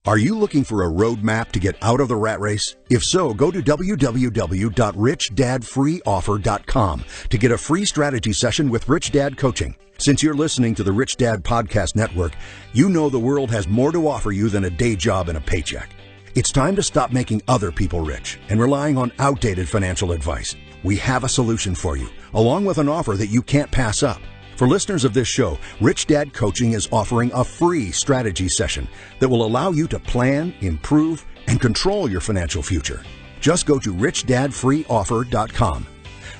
Are you looking for a roadmap to get out of the rat race? If so, go to www.richdadfreeoffer.com to get a free strategy session with Rich Dad Coaching. Since you're listening to the Rich Dad Podcast Network, you know the world has more to offer you than a day job and a paycheck. It's time to stop making other people rich and relying on outdated financial advice. We have a solution for you, along with an offer that you can't pass up. For listeners of this show, Rich Dad Coaching is offering a free strategy session that will allow you to plan, improve, and control your financial future. Just go to richdadfreeoffer.com.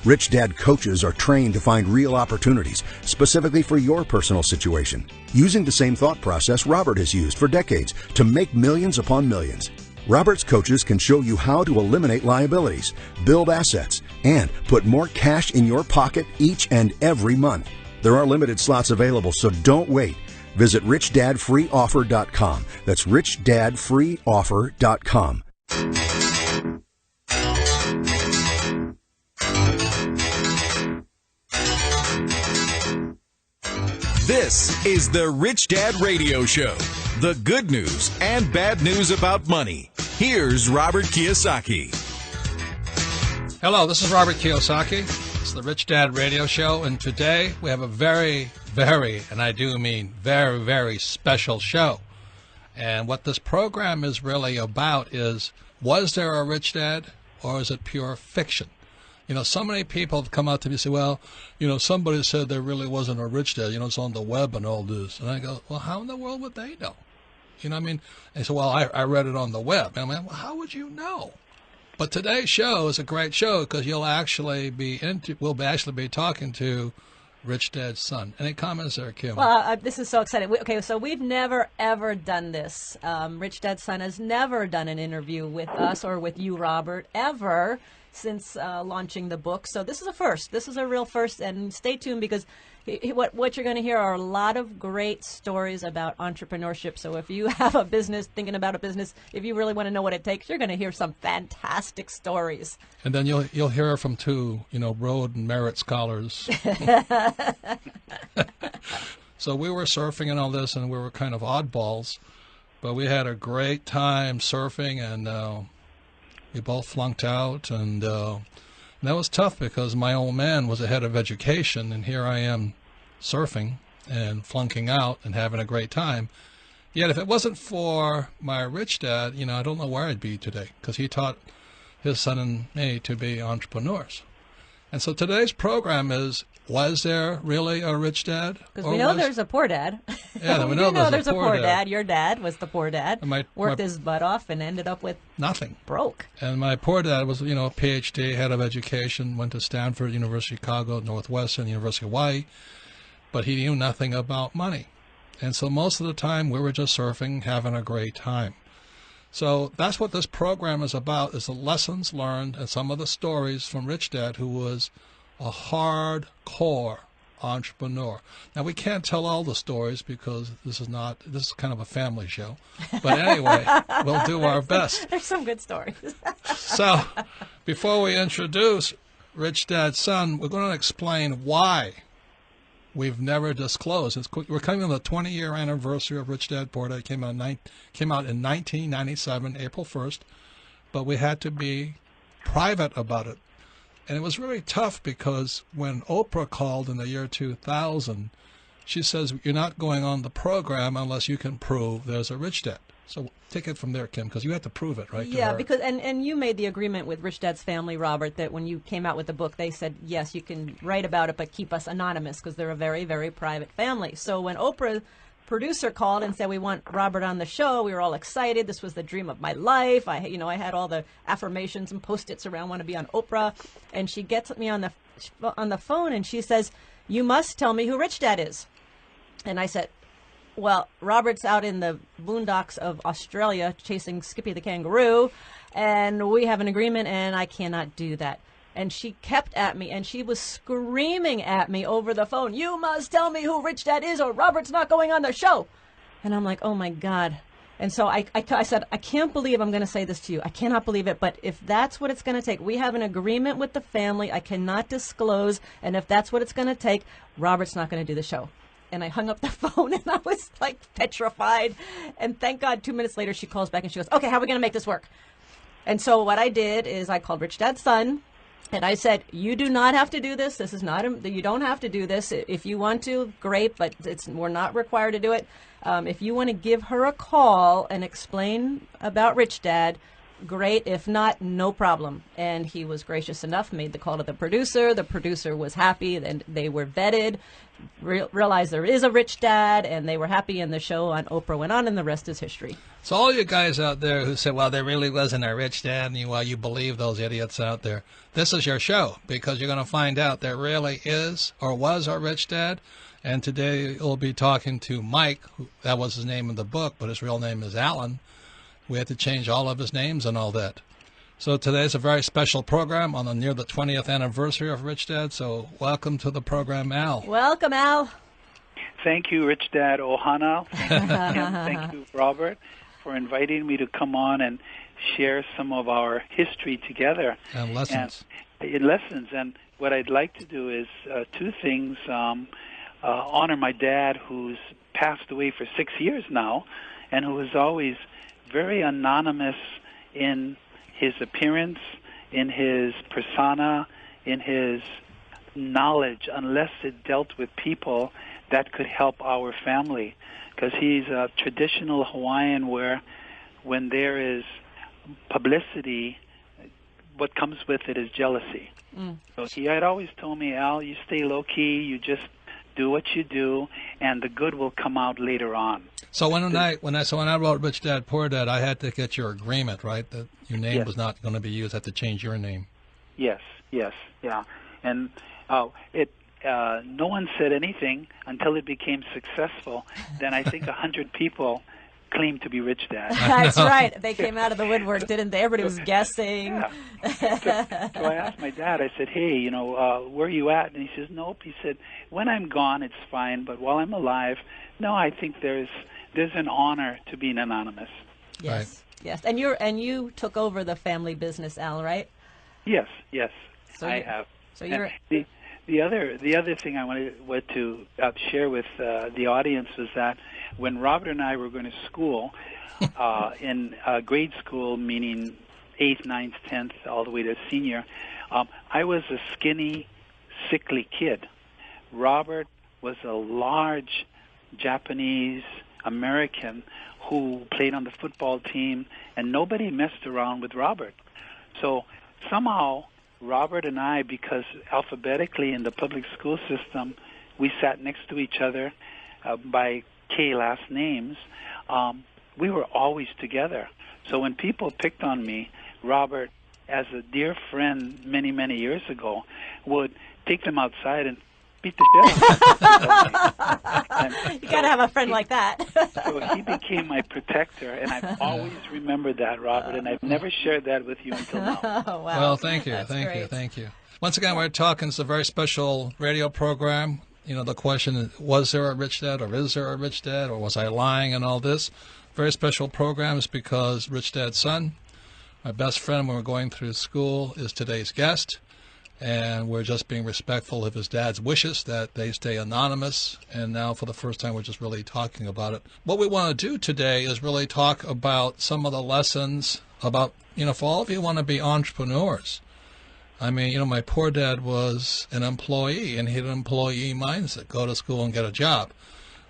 Rich Dad coaches are trained to find real opportunities specifically for your personal situation, using the same thought process Robert has used for decades to make millions upon millions. Robert's coaches can show you how to eliminate liabilities, build assets, and put more cash in your pocket each and every month. There are limited slots available, so don't wait. Visit richdadfreeoffer.com. That's richdadfreeoffer.com. This is the Rich Dad Radio Show. The good news and bad news about money. Here's Robert Kiyosaki. Hello, this is Robert Kiyosaki. It's the Rich Dad Radio Show, and today we have a very, and I do mean very, very special show. And what this program is really about is, was there a rich dad, or is it pure fiction? You know, so many people have come out to me and say, well, you know, somebody said there really wasn't a rich dad. You know, it's on the web and all this. And I go, well, how in the world would they know? You know what I mean? And so, well, I read it on the web. And I'm like, well, how would you know? But today's show is a great show because we'll actually be talking to Rich Dad's son. Any comments there, Kim? Well, this is so exciting. So we've never, ever done this. Rich Dad's son has never done an interview with us or with you, Robert, ever since launching the book. So this is a first. This is a real first. And stay tuned because what you're going to hear are a lot of great stories about entrepreneurship. So if you have a business, thinking about a business, if you really want to know what it takes, you're going to hear some fantastic stories. And then you'll hear from two, Rhodes and Merit scholars. So we were surfing and all this, and we were kind of oddballs, but we had a great time surfing, and we both flunked out, and that was tough because my old man was the head of education, and here I am surfing and flunking out and having a great time. Yet if it wasn't for my rich dad, I don't know where I'd be today because he taught his son and me to be entrepreneurs. And so today's program is, was there really a rich dad? Because we know there's a poor dad. Yeah, we know there's a poor dad. Your dad was the poor dad. Worked his butt off and ended up with nothing. Broke. And my poor dad was, a PhD, head of education, went to Stanford, University of Chicago, Northwestern, University of Hawaii, but he knew nothing about money. And so most of the time we were just surfing, having a great time. So that's what this program is about, is the lessons learned and some of the stories from Rich Dad, who was a hardcore entrepreneur. Now, we can't tell all the stories because this is kind of a family show. But anyway, we'll do our best. There's some good stories. So before we introduce Rich Dad's son, we're going to explain why we've never disclosed. We're coming on the 20-year anniversary of Rich Dad Poor Dad. Came out in 1997, April 1st, but we had to be private about it. And it was really tough because when Oprah called in the year 2000, she says, you're not going on the program unless you can prove there's a rich dad. So take it from there, Kim, because you have to prove it, right? Yeah, because and you made the agreement with Rich Dad's family, Robert, that when you came out with the book, they said, yes, you can write about it, but keep us anonymous because they're a very, very private family. So when Oprah producer called and said, we want Robert on the show, we were all excited. This was the dream of my life. I had all the affirmations and Post-its around, want to be on Oprah. And she gets me on the phone and she says, you must tell me who Rich Dad is. And I said, well, Robert's out in the boondocks of Australia chasing Skippy the kangaroo, and we have an agreement, and I cannot do that. And she kept at me, and she was screaming at me over the phone, you must tell me who Rich Dad is, or Robert's not going on the show. And I'm like, oh, my God. And so I said, I can't believe I'm going to say this to you. I cannot believe it, but if that's what it's going to take, we have an agreement with the family. I cannot disclose, and if that's what it's going to take, Robert's not going to do the show. And I hung up the phone, and I was like petrified. And thank God 2 minutes later she calls back and she goes, okay, how are we going to make this work? And so what I did is I called Rich Dad's son. And I said, you do not have to do this. This is not, you don't have to do this. If you want to, great, but we're not required to do it. If you want to give her a call and explain about Rich Dad, great. If not, no problem. And he was gracious enough, made the call to the producer. The producer was happy, and they were vetted, realized there is a Rich Dad, and they were happy, and the show on Oprah went on, and the rest is history. So all you guys out there who said, well, there really wasn't a Rich Dad, and you believe those idiots out there, this is your show, because you're going to find out there really is or was a Rich Dad. And today we'll be talking to Mike, that was his name in the book, but his real name is Alan. We had to change all of his names and all that. So today's a very special program on near the 20th anniversary of Rich Dad. So welcome to the program, Al. Welcome, Al. Thank you, Rich Dad Ohana. And thank you, Robert, for inviting me to come on and share some of our history together. And lessons. And what I'd like to do is two things. Honor my dad, who's passed away for 6 years now, and who was always very anonymous in his appearance, in his persona, in his knowledge, unless it dealt with people that could help our family. Because he's a traditional Hawaiian where when there is publicity, what comes with it is jealousy. So he had always told me, Al, you stay low-key, you just do what you do, and the good will come out later on. So when I wrote Rich Dad Poor Dad, I had to get your agreement, right? That your name was not going to be used. I had to change your name. Yes, yeah. And no one said anything until it became successful. Then I think 100 people claimed to be Rich Dad. That's right. They came out of the woodwork, didn't they? Everybody was guessing. Yeah. So I asked my dad, I said, hey, where are you at? And he says, nope. He said, when I'm gone, it's fine. But while I'm alive, no, I think there's an honor to being anonymous. Yes, right. Yes. And you took over the family business, Al, right? Yes. So I have. So you're... The other thing I wanted to share with the audience was that when Robert and I were going to school, in grade school, meaning 8th, 9th, 10th, all the way to senior, I was a skinny, sickly kid. Robert was a large Japanese American who played on the football team, and nobody messed around with Robert. So somehow Robert and I, because alphabetically in the public school system, we sat next to each other by K last names, we were always together. So when people picked on me, Robert, as a dear friend many, many years ago, would take them outside and beat the shit out of them. You got to have a friend like that. So he became my protector, and I've always remembered that, Robert, and I've never shared that with you until now. Oh, wow. Well, thank you. Once again, we're talking, it's a very special radio program. The question is, was there a Rich Dad, or is there a Rich Dad, or was I lying and all this? Very special program is because Rich Dad's son, my best friend when we're going through school, is today's guest. And we're just being respectful of his dad's wishes that they stay anonymous. And now for the first time, we're just really talking about it. What we want to do today is really talk about some of the lessons about, for all of you who want to be entrepreneurs. I mean, my poor dad was an employee, and he had an employee mindset, go to school and get a job.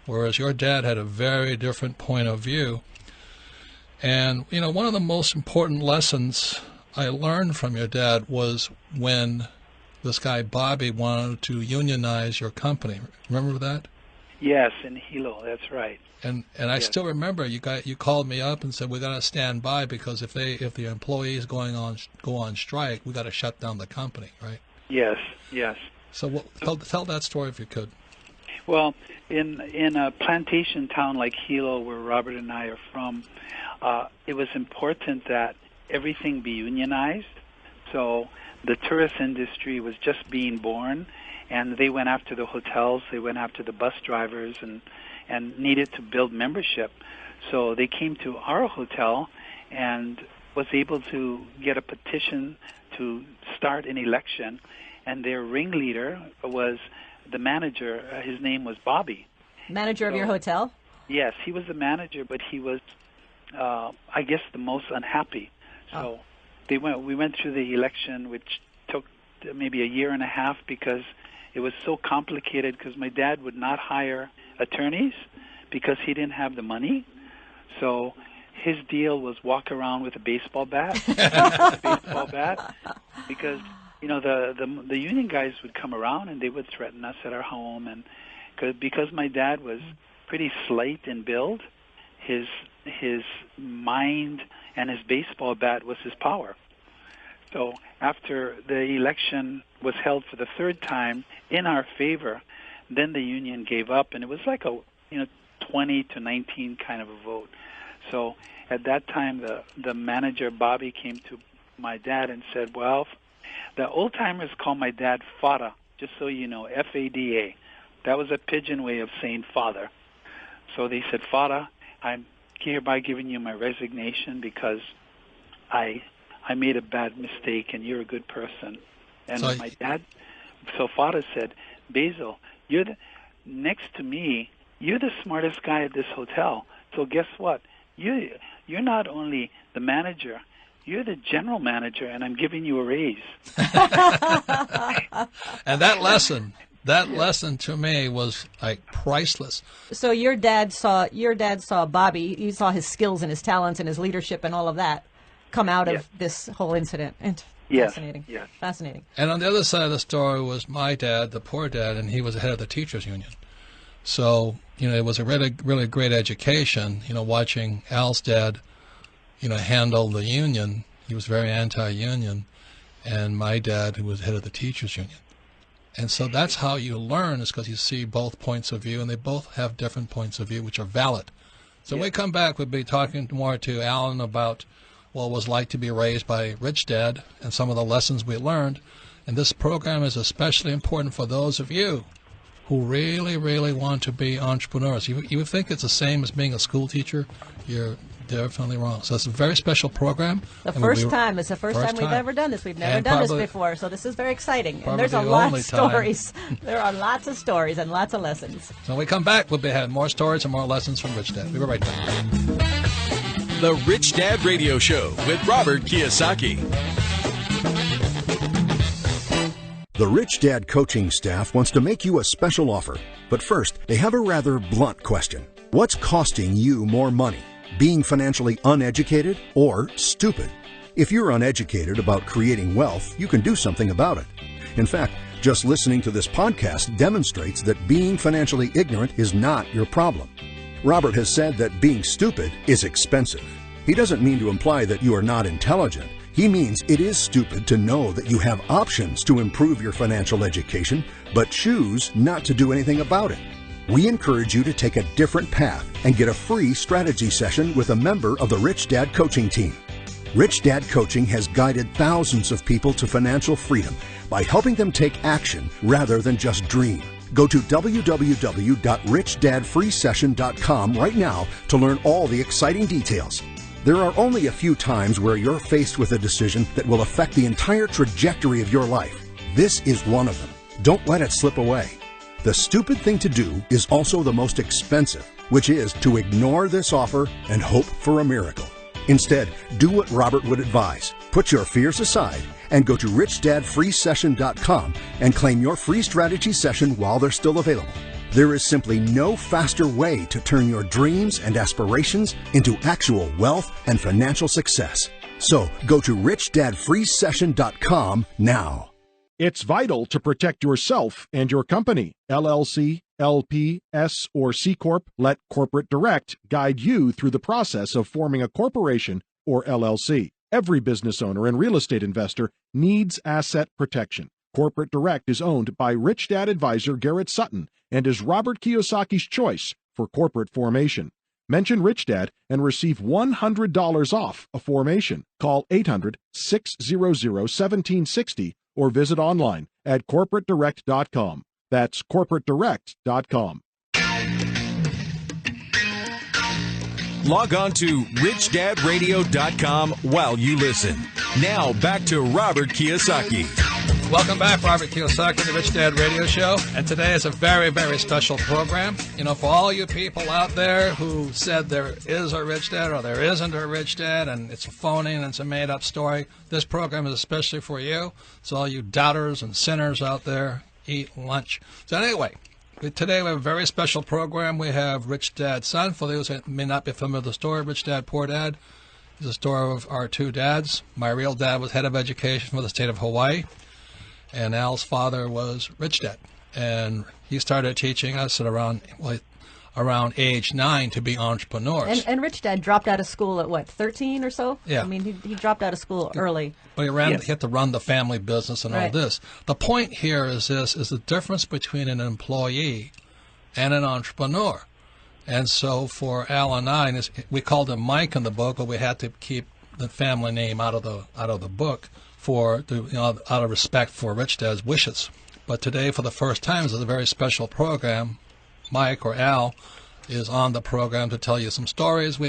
Whereas your dad had a very different point of view. And, one of the most important lessons I learned from your dad was when this guy Bobby wanted to unionize your company. Remember that? Yes, in Hilo, that's right. And I still remember you called me up and said we got to stand by because if the employees go on strike, we got to shut down the company, right? Yes. So tell that story if you could. Well, in a plantation town like Hilo, where Robert and I are from, it was important that everything be unionized. So the tourist industry was just being born, and they went after the hotels, they went after the bus drivers, and needed to build membership. So they came to our hotel and was able to get a petition to start an election, and their ringleader was the manager. His name was Bobby. Manager of your hotel? Yes, he was the manager, but he was, I guess, the most unhappy. So we went through the election, which took maybe a year and a half because it was so complicated because my dad would not hire attorneys because he didn't have the money. So his deal was walk around with a baseball bat, because the union guys would come around and they would threaten us at our home, and because my dad was pretty slight in build, his mind and his baseball bat was his power. So after the election was held for the third time in our favor, then the union gave up, and it was like a 20-19 kind of a vote. So at that time, the manager, Bobby, came to my dad and said, well, the old-timers call my dad Fada, just so you know, F-A-D-A. That was a pidgin way of saying father. So they said, Fada, I'm hereby giving you my resignation because I made a bad mistake and you're a good person. And my dad, so Fada said, Basil, next to me, you're the smartest guy at this hotel. So guess what? You're not only the manager, you're the general manager, and I'm giving you a raise. And that lesson to me was like priceless. So your dad saw Bobby. You saw his skills and his talents and his leadership and all of that come out of this whole incident. And fascinating. Yes. Fascinating. And on the other side of the story was my dad, the poor dad, and he was the head of the teachers union. So, it was a really, really great education, watching Al's dad, handle the union. He was very anti-union, and my dad, who was head of the teachers union. And so that's how you learn, is because you see both points of view, and they both have different points of view, which are valid. So when we come back, we'll be talking more to Alan about what it was like to be raised by Rich Dad and some of the lessons we learned. And this program is especially important for those of you who really, really want to be entrepreneurs. You would think it's the same as being a school teacher. You're definitely wrong. So it's a very special program. It's the first time we've ever done this. We've never done this before, so this is very exciting. And there's a lot of stories. There are lots of stories and lots of lessons. So when we come back, we'll have more stories and more lessons from Rich Dad. We'll be right back. The Rich Dad Radio Show with Robert Kiyosaki. The Rich Dad coaching staff wants to make you a special offer. But first, they have a rather blunt question. What's costing you more money? Being financially uneducated or stupid? If you're uneducated about creating wealth, you can do something about it. In fact, just listening to this podcast demonstrates that being financially ignorant is not your problem. Robert has said that being stupid is expensive. He doesn't mean to imply that you are not intelligent. He means it is stupid to know that you have options to improve your financial education, but choose not to do anything about it. We encourage you to take a different path and get a free strategy session with a member of the Rich Dad coaching team. Rich Dad Coaching has guided thousands of people to financial freedom by helping them take action rather than just dream. Go to www.richdadfreesession.com right now to learn all the exciting details. There are only a few times where you're faced with a decision that will affect the entire trajectory of your life. This is one of them. Don't let it slip away. The stupid thing to do is also the most expensive, which is to ignore this offer and hope for a miracle. Instead, do what Robert would advise. Put your fears aside and go to richdadfreesession.com and claim your free strategy session while they're still available. There is simply no faster way to turn your dreams and aspirations into actual wealth and financial success. So go to richdadfreesession.com now. It's vital to protect yourself and your company. LLC, LP, S, or C Corp, let Corporate Direct guide you through the process of forming a corporation or LLC. Every business owner and real estate investor needs asset protection. Corporate Direct is owned by Rich Dad advisor Garrett Sutton and is Robert Kiyosaki's choice for corporate formation. Mention Rich Dad and receive $100 off a formation. Call 800-600-1760 or visit online at corporatedirect.com. That's corporatedirect.com. Log on to richdadradio.com while you listen. Now back to Robert Kiyosaki. Welcome back, Robert Kiyosaki, the Rich Dad Radio Show. And today is a very, very special program. You know, for all you people out there who said there is a rich dad or there isn't a rich dad and it's a phony and it's a made-up story, this program is especially for you. So all you doubters and sinners out there, eat lunch. So anyway, today we have a very special program. We have Rich Dad Son. For those that may not be familiar with the story, Rich Dad, Poor Dad is the story of our two dads. My real dad was head of education for the state of Hawaii. And Al's father was Rich Dad, and he started teaching us at around age 9 to be entrepreneurs. And Rich Dad dropped out of school at, what, 13 or so? Yeah. I mean, he dropped out of school early. But he had to run the family business and all this. The point here is the difference between an employee and an entrepreneur. And so for Al and I, we called him Mike in the book, but we had to keep the family name out of the book. Out of respect for Rich Dad's wishes. But today, for the first time, is a very special program. Mike or Al is on the program to tell you some stories.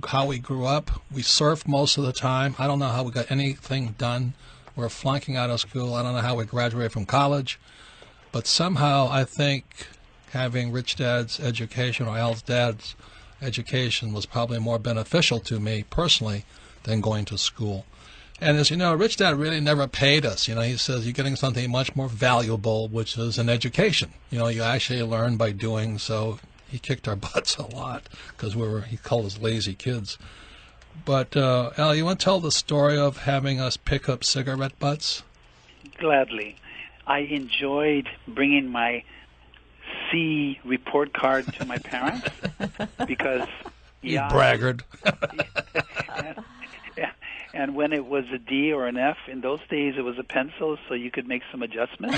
How we grew up. We surfed most of the time. I don't know how we got anything done. We're flunking out of school. I don't know how we graduated from college. But somehow, I think having Rich Dad's education or Al's dad's education was probably more beneficial to me personally than going to school. And as you know, Rich Dad really never paid us. You know, he says you're getting something much more valuable, which is an education. You know, you actually learn by doing. So he kicked our butts a lot because he called us lazy kids. But Al, you want to tell the story of having us pick up cigarette butts? Gladly. I enjoyed bringing my C report card to my parents because you braggart. And when it was a D or an F, in those days it was a pencil, so you could make some adjustments.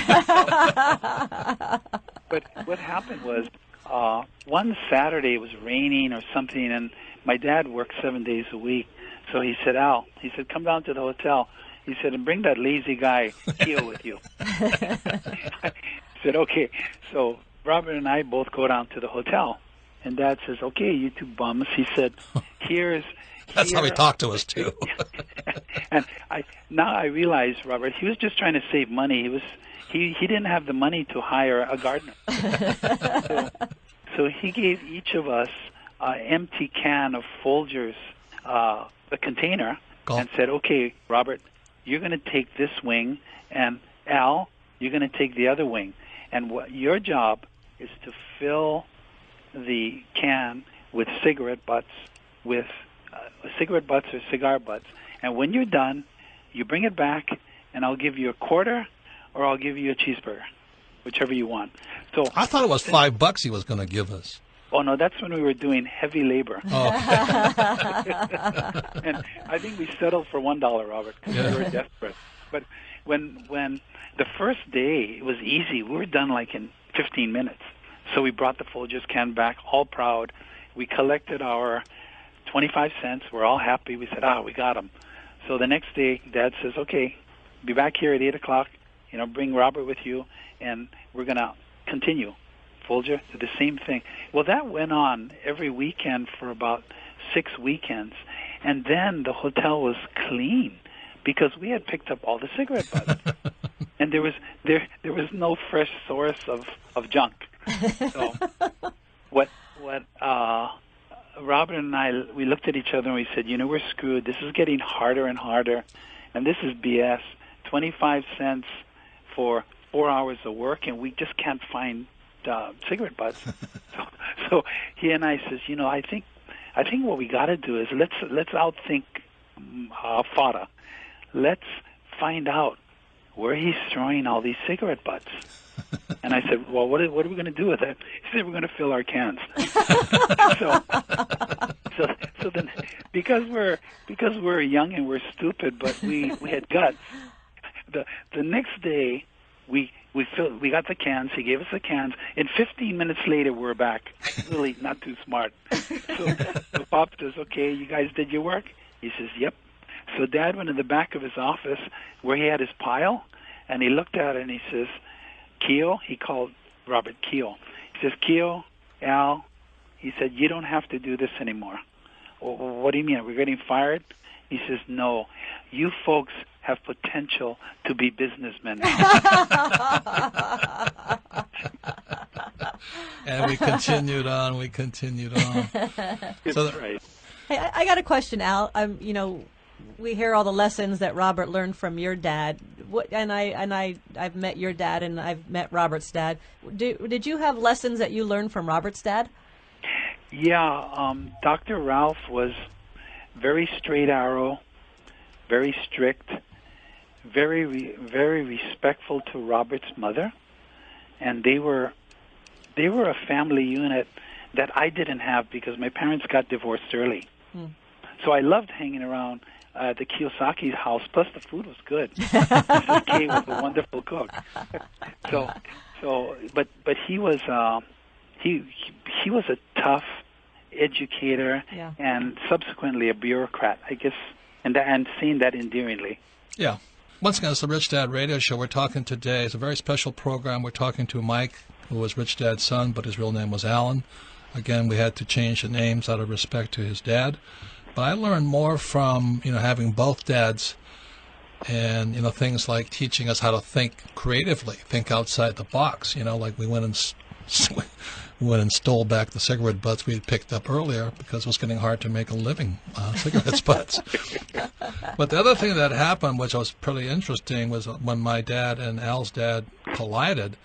But what happened was, one Saturday it was raining or something, and my dad worked 7 days a week. So he said, Al, come down to the hotel. He said, and bring that lazy guy, Keo, with you. I said, okay. So Robert and I both go down to the hotel. And Dad says, okay, you two bums. He said, That's how he talked to us, too. And I realize, Robert, he was just trying to save money. He didn't have the money to hire a gardener. So he gave each of us an empty can of Folgers, a container, and said, okay, Robert, you're going to take this wing, and Al, you're going to take the other wing. And your job is to fill the can with cigarette butts or cigar butts. And when you're done, you bring it back, and I'll give you a quarter or I'll give you a cheeseburger, whichever you want. So I thought it was $5 he was going to give us. Oh, no, that's when we were doing heavy labor. Oh. And I think we settled for $1, Robert, because we were desperate. But when the first day, it was easy. We were done like in 15 minutes. So we brought the Folgers can back, all proud. We collected our 25 cents. We're all happy. We said, we got them. So the next day, Dad says, okay, be back here at 8 o'clock. Bring Robert with you, and we're going to continue. Folger did the same thing. Well, that went on every weekend for about 6 weekends. And then the hotel was clean because we had picked up all the cigarette butts. And there was no fresh source of junk. So what Robert and I, we looked at each other and we said, we're screwed. This is getting harder and harder, and this is BS. 25 cents for 4 hours of work, and we just can't find cigarette butts. So he and I says, I think what we got to do is let's outthink Fada. Let's find out where he's throwing all these cigarette butts. And I said, well, what are we going to do with it? He said, we're going to fill our cans. So then, because we're young and we're stupid, but we had guts. The next day, we got the cans. He gave us the cans. And 15 minutes later, we're back. Really not too smart. So Pop says, okay, you guys did your work? He says, yep. So Dad went in the back of his office where he had his pile, and he looked at it and he says, Keo, he called Robert Keo. He says, Keo, Al, he said, you don't have to do this anymore. Well, what do you mean? Are we getting fired? He says, no. You folks have potential to be businessmen. And we continued on. That's right. Hey, I got a question, Al. We hear all the lessons that Robert learned from your dad. I've met your dad and I've met Robert's dad. Did you have lessons that you learned from Robert's dad? Yeah, Dr. Ralph was very straight arrow, very strict, very respectful to Robert's mother, and they were a family unit that I didn't have because my parents got divorced early. So I loved hanging around the Kiyosaki's house. Plus, the food was good. Mrs. K was a wonderful cook. But he was he was a tough educator and subsequently a bureaucrat, I guess, and seeing that endearingly. Yeah. Once again, it's the Rich Dad Radio Show. We're talking today. It's a very special program. We're talking to Mike, who was Rich Dad's son, but his real name was Alan. Again, we had to change the names out of respect to his dad. But I learned more from, having both dads and, things like teaching us how to think creatively, think outside the box. Like we went and stole back the cigarette butts we had picked up earlier because it was getting hard to make a living cigarette butts. But the other thing that happened, which was pretty interesting, was when my dad and Al's dad collided,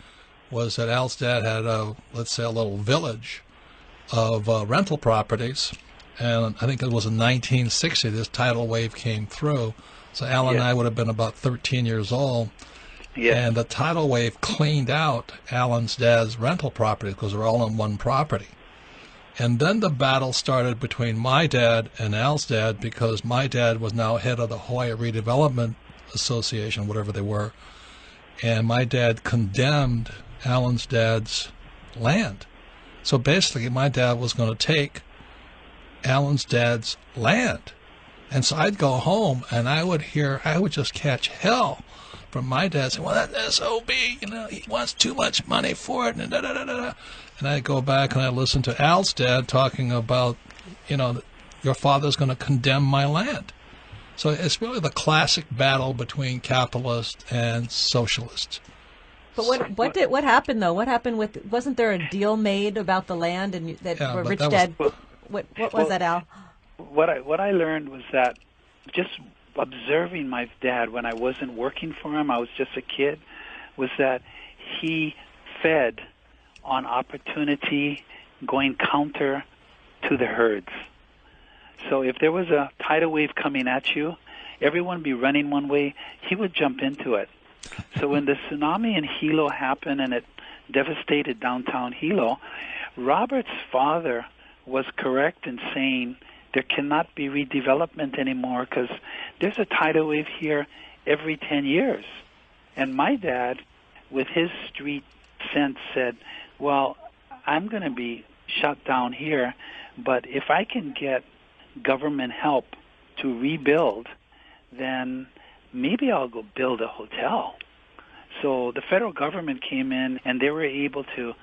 was that Al's dad had a little village of rental properties. And I think it was in 1960 this tidal wave came through. So Al and I would have been about 13 years old. Yeah. And the tidal wave cleaned out Alan's dad's rental properties because they're all on one property. And then the battle started between my dad and Al's dad because my dad was now head of the Hawaii Redevelopment Association, whatever they were. And my dad condemned Alan's dad's land. So basically my dad was going to take Alan's dad's land. And so I'd go home and I would just catch hell from my dad saying, well, that SOB, he wants too much money for it, and da-da-da-da-da. And I'd go back and I'd listen to Al's dad talking about, your father's going to condemn my land. So it's really the classic battle between capitalists and socialists. But what happened though? What happened wasn't there a deal made about the land and where Rich Dad? What was that, Al? What I learned was that just observing my dad when I wasn't working for him, I was just a kid, was that he fed on opportunity, going counter to the herds. So if there was a tidal wave coming at you, everyone would be running one way, he would jump into it. So when the tsunami in Hilo happened and it devastated downtown Hilo, Robert's father was correct in saying there cannot be redevelopment anymore because there's a tidal wave here every 10 years. And my dad, with his street sense, said, well, I'm going to be shut down here, but if I can get government help to rebuild, then maybe I'll go build a hotel. So the federal government came in and they were able to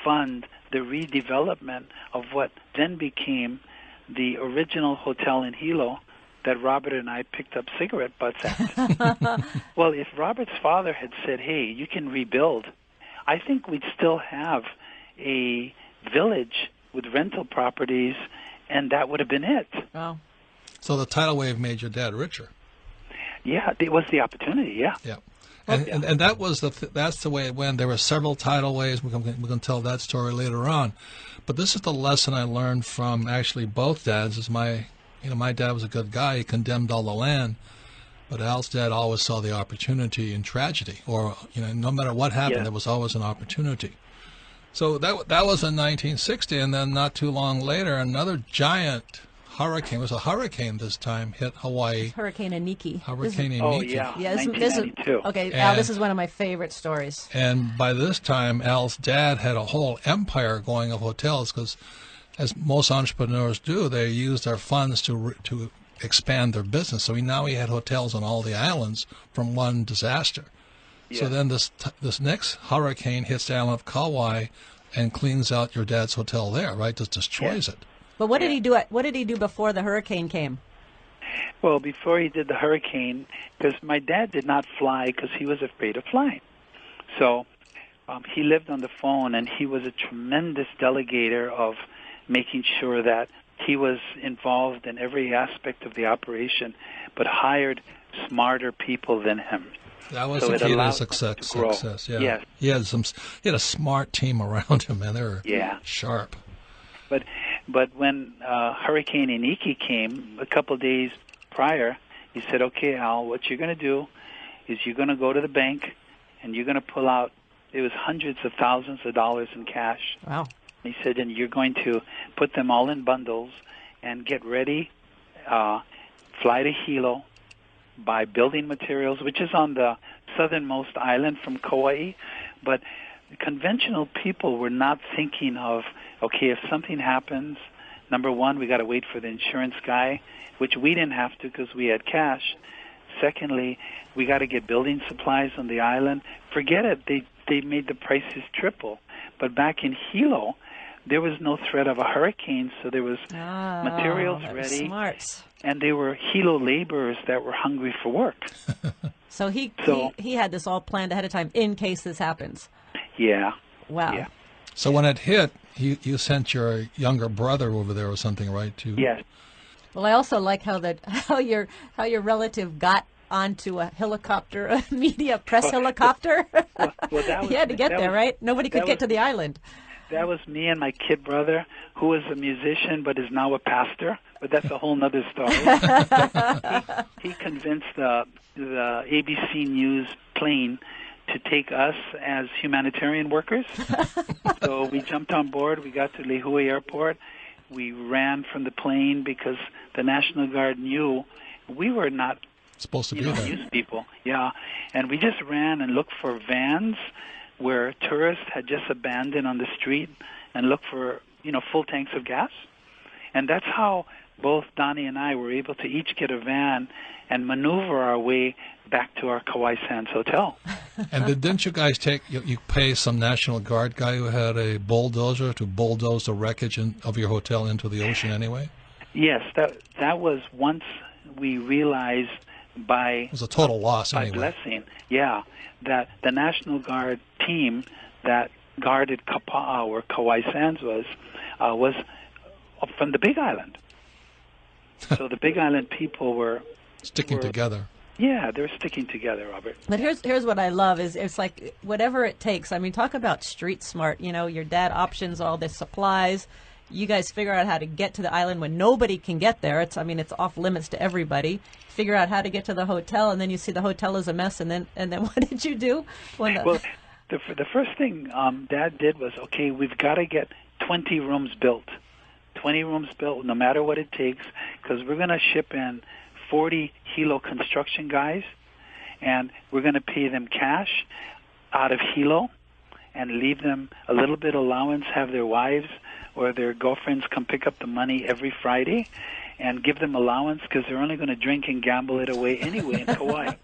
fund the redevelopment of what then became the original hotel in Hilo that Robert and I picked up cigarette butts at. Well, if Robert's father had said, hey, you can rebuild, I think we'd still have a village with rental properties, and that would have been it. Wow. So the tidal wave made your dad richer. Yeah, it was the opportunity, yeah. Yeah. And that was that's the way it went. There were several tidal waves. We're going to tell that story later on. But this is the lesson I learned from actually both dads. Is my dad was a good guy. He condemned all the land, but Al's dad always saw the opportunity in tragedy, or no matter what happened, there was always an opportunity. So that was in 1960, and then not too long later, another giant hurricane. It was a hurricane this time hit Hawaii. Hurricane Iniki. Oh, yeah. This 1992. Okay, Al, this is one of my favorite stories. And by this time, Al's dad had a whole empire going of hotels because, as most entrepreneurs do, they use their funds to expand their business. So he had hotels on all the islands from one disaster. Yeah. So then this next hurricane hits the island of Kauai and cleans out your dad's hotel there, right? Just destroys it. But what did he do? What did he do before the hurricane came? Well, before he did the hurricane, because my dad did not fly because he was afraid of flying. So he lived on the phone, and he was a tremendous delegator of making sure that he was involved in every aspect of the operation, but hired smarter people than him. That was So the it key to allowed success. Yeah. Yes. He had a smart team around him, man. They were sharp. But when Hurricane Iniki came a couple of days prior, he said, "Okay, Al, what you're going to do is you're going to go to the bank and you're going to pull out." It was hundreds of thousands of dollars in cash. Wow. He said, and you're going to put them all in bundles and get ready, fly to Hilo, buy building materials, which is on the southernmost island from Kauai. But conventional people were not thinking of, okay, if something happens, number one, we got to wait for the insurance guy, which we didn't have to because we had cash. Secondly, we got to get building supplies on the island. Forget it. They made the prices triple. But back in Hilo, there was no threat of a hurricane, so there was materials ready. Smart. And they were Hilo laborers that were hungry for work. So he had this all planned ahead of time in case this happens. Yeah. Wow. Yeah. So when it hit, you sent your younger brother over there or something, right? Yes. Well, I also like how your relative got onto a helicopter, a media press helicopter. Well, that was, he had to get there, right? Nobody could get to the island. That was me and my kid brother, who was a musician but is now a pastor. But that's a whole other story. he convinced the ABC News plane to take us as humanitarian workers. So we jumped on board. We got to Lihue Airport. We ran from the plane because the National Guard knew we were not supposed to be there. News people. Yeah, and we just ran and looked for vans where tourists had just abandoned on the street and looked for full tanks of gas. And that's how both Donnie and I were able to each get a van and maneuver our way back to our Kauai Sands hotel. And didn't you guys you pay some National Guard guy who had a bulldozer to bulldoze the wreckage of your hotel into the ocean anyway? Yes, that was once we realized it was a total loss by anyway. Blessing, that the National Guard team that guarded Kapa'a, where Kauai Sands was from the Big Island. So the Big Island people were sticking together. Yeah, they're sticking together, Robert. But here's what I love is it's like whatever it takes. I mean, talk about street smart. Your dad options all the supplies. You guys figure out how to get to the island when nobody can get there. It's off limits to everybody. Figure out how to get to the hotel, and then you see the hotel is a mess. And then what did you do? Well, the first thing Dad did was, okay, we've got to get 20 rooms built. 20 rooms built, no matter what it takes, because we're going to ship in 40 Hilo construction guys, and we're going to pay them cash out of Hilo and leave them a little bit allowance, have their wives or their girlfriends come pick up the money every Friday and give them allowance because they're only going to drink and gamble it away anyway in Kauai.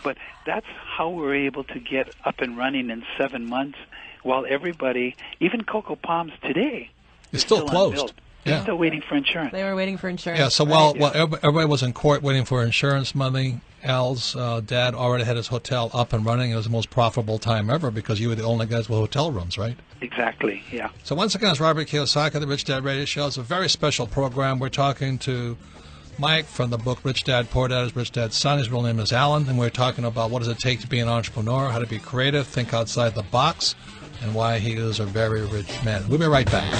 But that's how we're able to get up and running in 7 months while everybody, even Coco Palms today, is still closed. Unbuilt. Yeah. They're still waiting for insurance. They were waiting for insurance. Yeah, so while everybody was in court waiting for insurance money, Al's dad already had his hotel up and running. It was the most profitable time ever because you were the only guys with hotel rooms, right? Exactly, yeah. So once again, it's Robert Kiyosaki, the Rich Dad Radio Show. It's a very special program. We're talking to Mike from the book Rich Dad, Poor Dad. His Rich Dad's son. His real name is Alan. And we're talking about what does it take to be an entrepreneur, how to be creative, think outside the box, and why he is a very rich man. We'll be right back.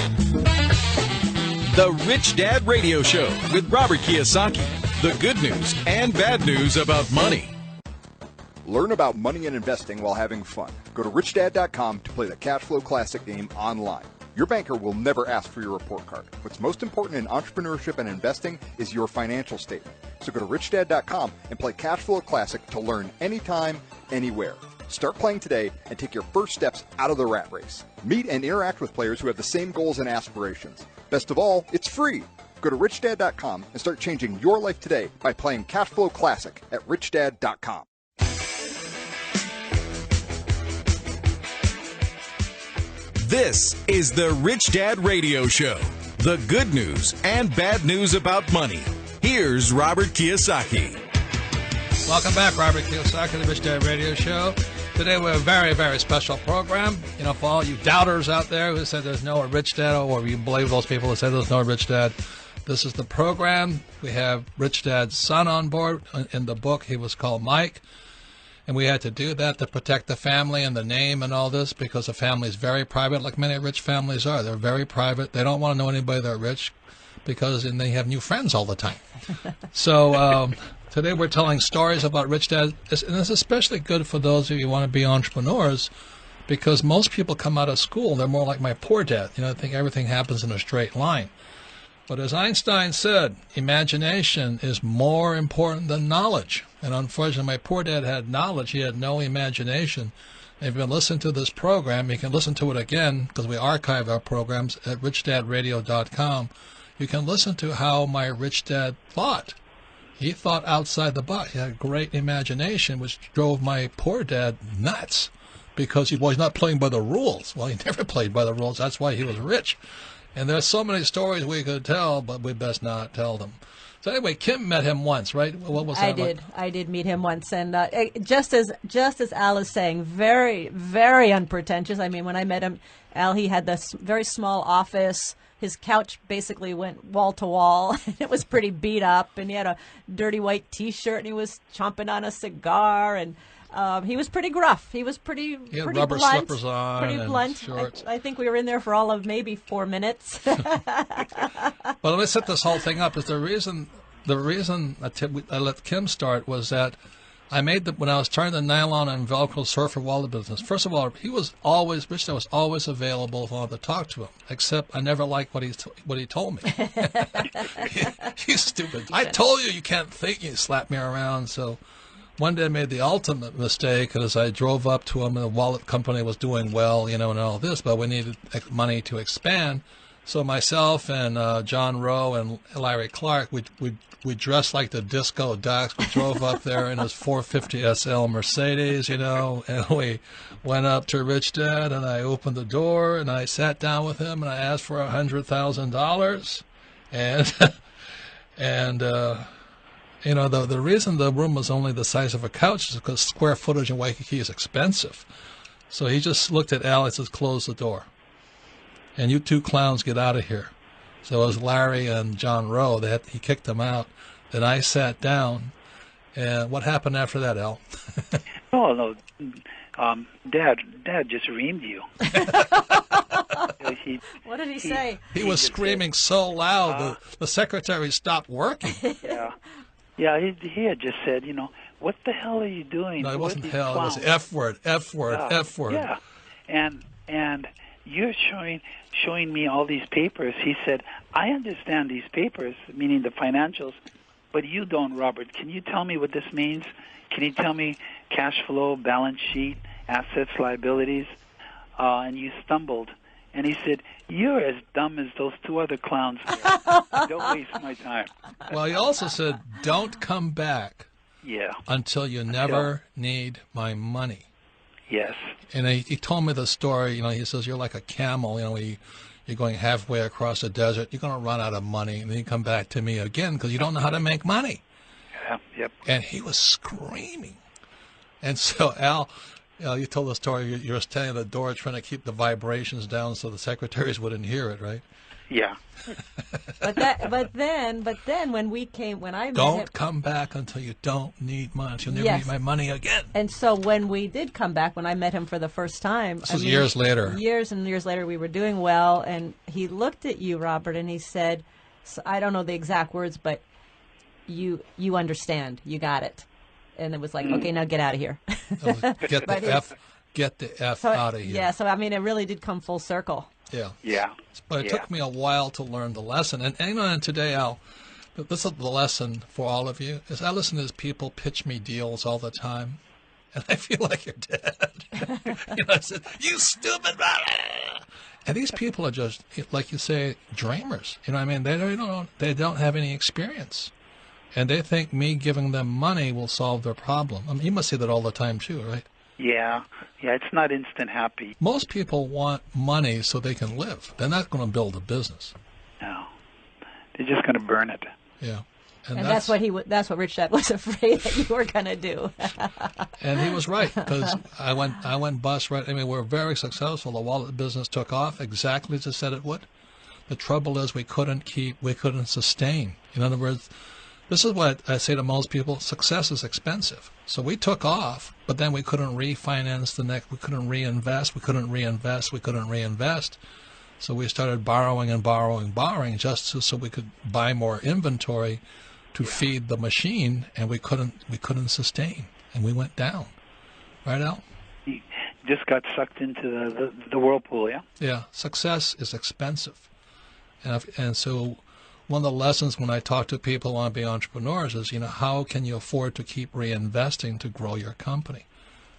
The Rich Dad Radio Show with Robert Kiyosaki. The good news and bad news about money. Learn about money and investing while having fun. Go to richdad.com to play the Cash Flow Classic game online. Your banker will never ask for your report card. What's most important in entrepreneurship and investing is your financial statement. So go to richdad.com and play Cash Flow Classic to learn anytime, anywhere. Start playing today and take your first steps out of the rat race. Meet and interact with players who have the same goals and aspirations. Best of all, it's free. Go to richdad.com and start changing your life today by playing Cash Flow Classic at richdad.com. This is the Rich Dad Radio Show. The good news and bad news about money. Here's Robert Kiyosaki. Welcome back, Robert Kiyosaki, the Rich Dad Radio Show. Today we have a very, very special program. You know, for all you doubters out there who said there's no Rich Dad, or you believe those people who say there's no Rich Dad, this is the program. We have Rich Dad's son on board. In the book, he was called Mike. And we had to do that to protect the family and the name and all this, because the family is very private, like many rich families are. They're very private. They don't want to know anybody that are rich, because then they have new friends all the time. So today we're telling stories about Rich Dad. And it's especially good for those of you who want to be entrepreneurs, because most people come out of school, they're more like my poor dad. You know, they think everything happens in a straight line. But as Einstein said, imagination is more important than knowledge. And unfortunately, my poor dad had knowledge. He had no imagination. If you've been listening to this program, you can listen to it again, because we archive our programs at richdadradio.com. You can listen to how my rich dad thought. He thought outside the box. He had great imagination, which drove my poor dad nuts, because he was not playing by the rules. Well, he never played by the rules. That's why he was rich. And there's so many stories we could tell, but we best not tell them. So anyway, Kim met him once, right? What was that? I did meet him once, and just as Al is saying, very, very unpretentious. I mean, when I met him, Al, he had this very small office. His couch basically went wall to wall. It was pretty beat up, and he had a dirty white T-shirt, and he was chomping on a cigar, and he was pretty gruff. He was pretty He had pretty rubber blunt, slippers on pretty and blunt. shorts. I think we were in there for all of maybe 4 minutes. Well, let me set this whole thing up. Is the reason I let Kim start was that I made when I was starting the nylon and Velcro surfer wallet business. First of all, Rich Dad was always available if I wanted to talk to him. Except I never liked what he told me. He's stupid. I told you can't think. You slapped me around. So one day I made the ultimate mistake, as I drove up to him, and the wallet company was doing well, and all this, but we needed money to expand. So myself and John Rowe and Larry Clark, we dressed like the disco ducks. We drove up there in his 450 SL Mercedes, and we went up to Rich Dad, and I opened the door, and I sat down with him, and I asked for $100,000, and the reason the room was only the size of a couch is because square footage in Waikiki is expensive. So he just looked at Al and says, "Close the door. And you two clowns get out of here." So it was Larry and John Rowe. He kicked them out. Then I sat down. And what happened after that, Al? Oh, no. Dad just reamed you. What did he say? He was screaming so loud, the secretary stopped working. Yeah, he had just said, what the hell are you doing? No, it wasn't hell. It was F word. F word. Yeah, and you're showing me all these papers. He said, I understand these papers, meaning the financials, but you don't, Robert. Can you tell me what this means? Can you tell me cash flow, balance sheet, assets, liabilities? And you stumbled. And he said, you're as dumb as those two other clowns there. Don't waste my time. Well, he also said, don't come back until you never need my money. Yes. And he told me the story. He says, you're like a camel. You're going halfway across the desert. You're going to run out of money. And then you come back to me again because you don't know how to make money. Yeah, yep. And he was screaming. And so, Al, you told the story. You were standing at the door trying to keep the vibrations down so the secretaries wouldn't hear it, right? Yeah. But then when I met him, don't come back until you don't need money. You'll never need my money again. And so when we did come back, when I met him for the first time, this was years later. Years and years later, we were doing well, and he looked at you, Robert, and he said, I don't know the exact words, but you understand, you got it. And it was like, okay, now get out of here. Get the F out of here. Yeah, so I mean, it really did come full circle. Yeah. Yeah. But it took me a while to learn the lesson. And today, Al, this is the lesson for all of you, is I listen to these people pitch me deals all the time. And I feel like your dad. I said, you stupid. And these people are just, like you say, dreamers. I mean, they don't have any experience. And they think me giving them money will solve their problem. I mean, you must see that all the time too, right? Yeah, it's not instant happy. Most people want money so they can live. They're not going to build a business. No, they're just going to burn it. Yeah. And that's what Rich Dad was afraid that you were going to do. And he was right, because I went bust right. I mean, we were very successful. The wallet business took off exactly as I said it would. The trouble is we couldn't sustain. In other words, this is what I say to most people: success is expensive. So we took off, but then we couldn't refinance we couldn't reinvest, So we started borrowing and borrowing just so we could buy more inventory to feed the machine, and we couldn't sustain, and we went down. Right, Al? You just got sucked into the whirlpool, yeah? Yeah, success is expensive. And so one of the lessons when I talk to people who want to be entrepreneurs is, how can you afford to keep reinvesting to grow your company?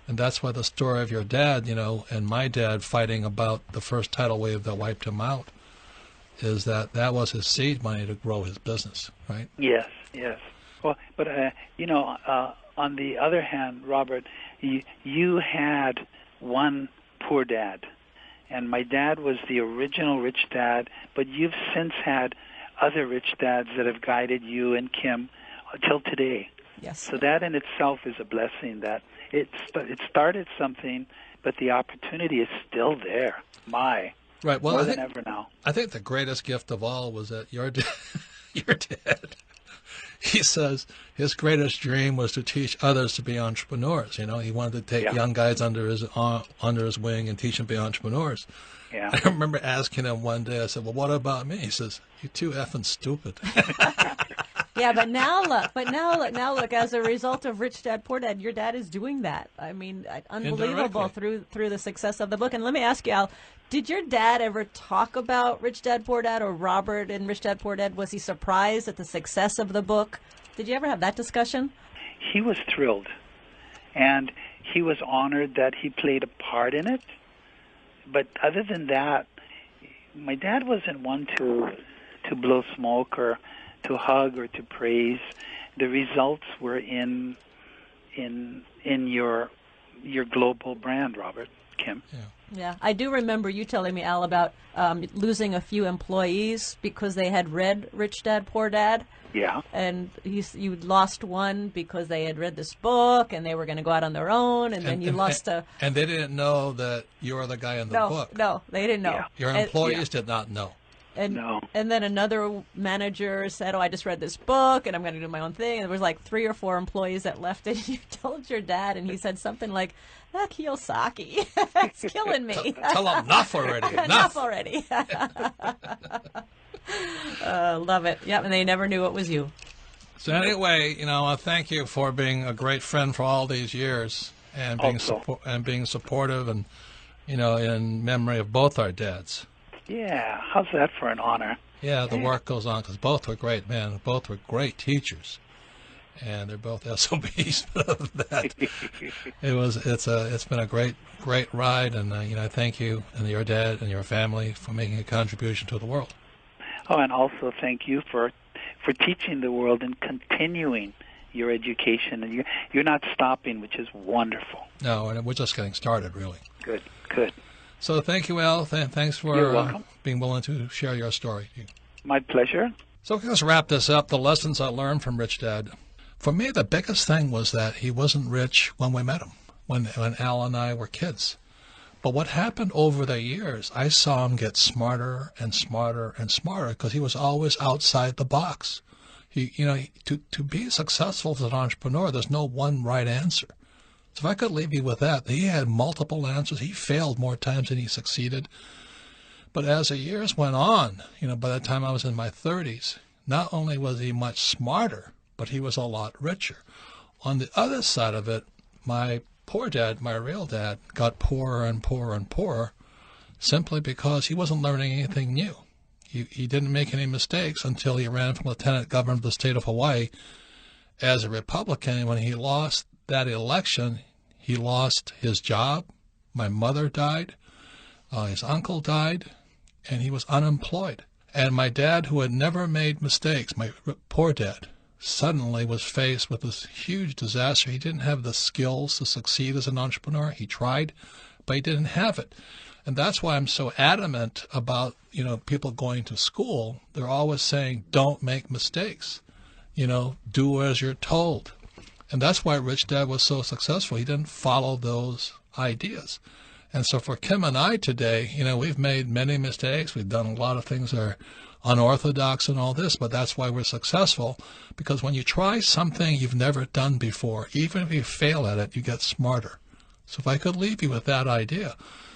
And that's why the story of your dad, and my dad fighting about the first tidal wave that wiped him out, is that was his seed money to grow his business, right? Yes. Well, but, on the other hand, Robert, you had one poor dad. And my dad was the original rich dad, but you've since had other rich dads that have guided you and Kim until today. Yes. So that in itself is a blessing, that it started something, but the opportunity is still there. Right. Well, more than ever now. I think the greatest gift of all was that your dad, he says his greatest dream was to teach others to be entrepreneurs. He wanted to take young guys under his wing and teach them to be entrepreneurs. Yeah. I remember asking him one day, I said, well, what about me? He says, you're too effing stupid. Yeah, but now look, as a result of Rich Dad, Poor Dad, your dad is doing that. I mean, unbelievable through the success of the book. And let me ask you, Al, did your dad ever talk about Rich Dad, Poor Dad, or Robert and Rich Dad, Poor Dad? Was he surprised at the success of the book? Did you ever have that discussion? He was thrilled, and he was honored that he played a part in it. But other than that, my dad wasn't one to blow smoke or to hug or to praise. The results were in your global brand, Robert, Kim. Yeah, I do remember you telling me, Al, about losing a few employees because they had read Rich Dad, Poor Dad. Yeah. And you lost one because they had read this book and they were going to go out on their own, and then you lost a... And they didn't know that you were the guy in the book. No, they didn't know. Yeah. Your employees did not know. And then another manager said, I just read this book and I'm going to do my own thing. And there was like 3 or 4 employees that left it. You told your dad, and he said something like, that Kiyosaki, it's killing me. Tell him enough already. Enough already. Love it. Yep, and they never knew it was you. So anyway, thank you for being a great friend for all these years and being supportive and, in memory of both our dads. Yeah, how's that for an honor? Yeah, the work goes on because both were great men. Both were great teachers, and they're both SOBs. It's been a great ride, and I thank you and your dad and your family for making a contribution to the world. Oh, and also thank you for teaching the world and continuing your education, and you're not stopping, which is wonderful. No, and we're just getting started, really. Good. So thank you, Al. Thanks for being willing to share your story. My pleasure. So let's wrap this up. The lessons I learned from Rich Dad. For me, the biggest thing was that he wasn't rich when we met him, when Al and I were kids. But what happened over the years, I saw him get smarter and smarter and smarter because he was always outside the box. To be successful as an entrepreneur, there's no one right answer. So if I could leave you with that, he had multiple answers. He failed more times than he succeeded. But as the years went on, by the time I was in my 30s, not only was he much smarter, but he was a lot richer. On the other side of it, my poor dad, my real dad, got poorer and poorer and poorer simply because he wasn't learning anything new. He didn't make any mistakes until he ran for lieutenant governor of the state of Hawaii as a Republican. When he lost that election, he lost his job. My mother died. His uncle died, and he was unemployed. And my dad, who had never made mistakes, my poor dad, suddenly was faced with this huge disaster. He didn't have the skills to succeed as an entrepreneur. He tried, but he didn't have it. And that's why I'm so adamant about, people going to school. They're always saying, don't make mistakes. do as you're told. And that's why Rich Dad was so successful. He didn't follow those ideas. And so for Kim and I today, we've made many mistakes. We've done a lot of things that are unorthodox and all this, but that's why we're successful. Because when you try something you've never done before, even if you fail at it, you get smarter. So if I could leave you with that idea.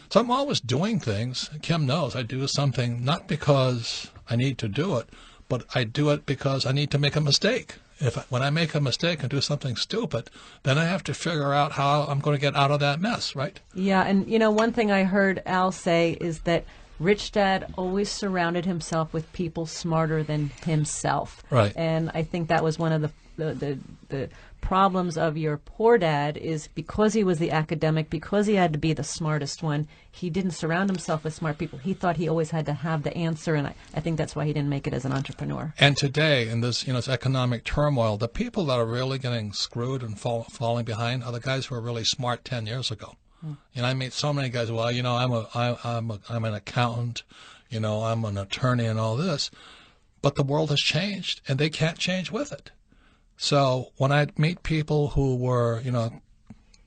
So I'm always doing things. Kim knows I do something not because I need to do it, but I do it because I need to make a mistake. When I make a mistake and do something stupid, then I have to figure out how I'm going to get out of that mess, right? Yeah, and one thing I heard Al say is that Rich Dad always surrounded himself with people smarter than himself. Right. And I think that was one of the problems of your poor dad is because he was the academic, because he had to be the smartest one, he didn't surround himself with smart people. He thought he always had to have the answer, and I think that's why he didn't make it as an entrepreneur. And today, in this this economic turmoil, the people that are really getting screwed and falling behind are the guys who were really smart 10 years ago. I meet so many guys. Well, I'm an accountant. I'm an attorney and all this, but the world has changed, and they can't change with it. So when I meet people who were,